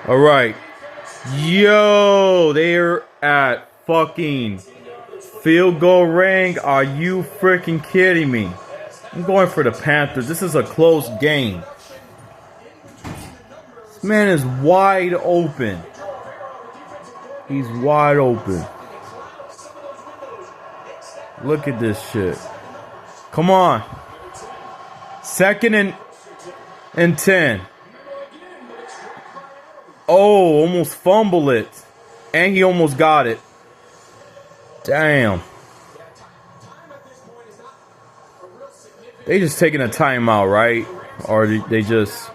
All right. Yo, they're at fucking field goal range. Are you freaking kidding me? I'm going for the Panthers. This is a close game. This man is wide open. He's wide open. Look at this shit. Come on. 2nd and 10. Oh, almost fumble it. And he almost got it. Damn. They just taking a timeout, right? Or they just...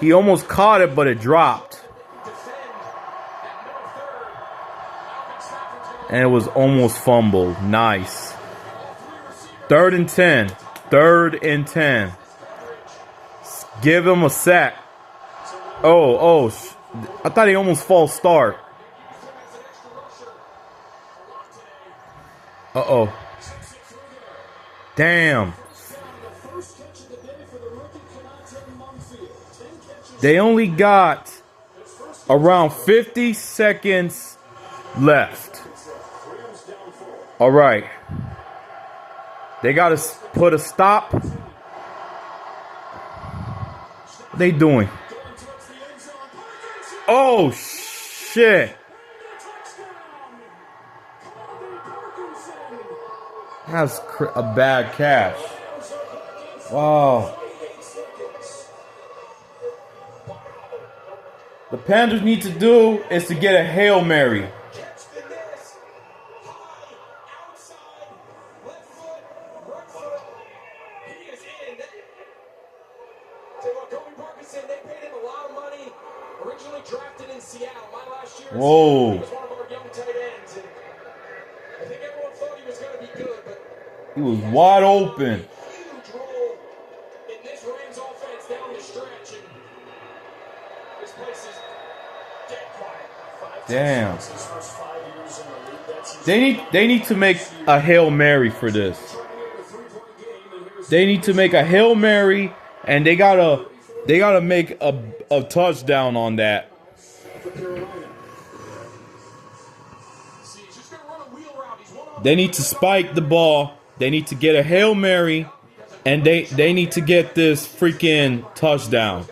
He almost caught it, but it dropped. And it was almost fumbled. Nice. 3rd and 10. 3rd and 10. Give him a sack. Oh. I thought he almost false start. Uh-oh. Damn. They only got around 50 seconds left. All right. They got to put a stop. What they doing? Oh, shit. That's a bad catch. Wow. The Panthers need to do is to get a Hail Mary. Whoa. He was wide open. Damn. They need to make a Hail Mary for this. They need to make a Hail Mary, and they gotta make a touchdown on that. They need to spike the ball. They need to get a Hail Mary, and they need to get this freaking touchdown.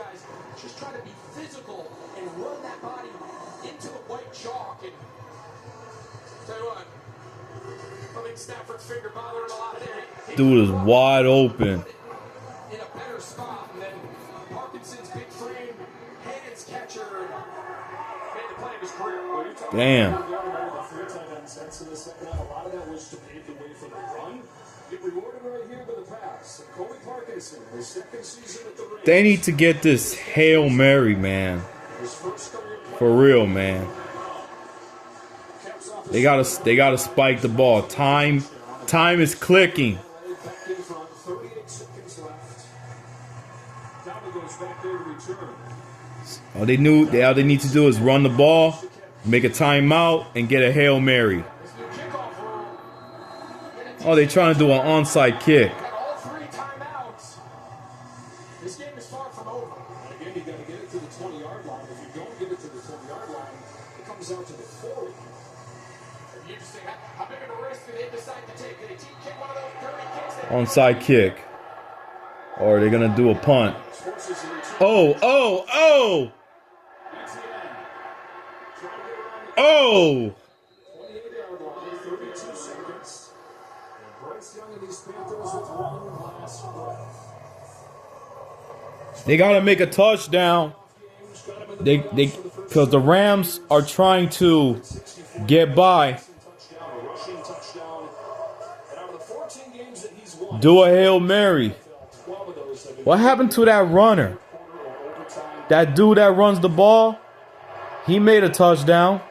Dude is wide open. Damn. They need to get this Hail Mary, man. For real, man. They gotta spike the ball. Time is clicking. All they need to do is run the ball, make a timeout, and get a Hail Mary. Oh, they're trying to do an onside kick. This game is far from over. Again, you got to get it to the 20-yard line. If you don't get it to the 20-yard line, it comes out to the 40. It'd be interesting how big of a risk do they decide to take? Did they kick one of those dirty kicks? Onside kick. Or are they going to do a punt? Oh! Oh! 28-yard line, 32 seconds. Bryce Young and these Panthers with one last play. They gotta make a touchdown. Because the Rams are trying to get by. Do a Hail Mary. What happened to that runner? That dude that runs the ball? He made a touchdown.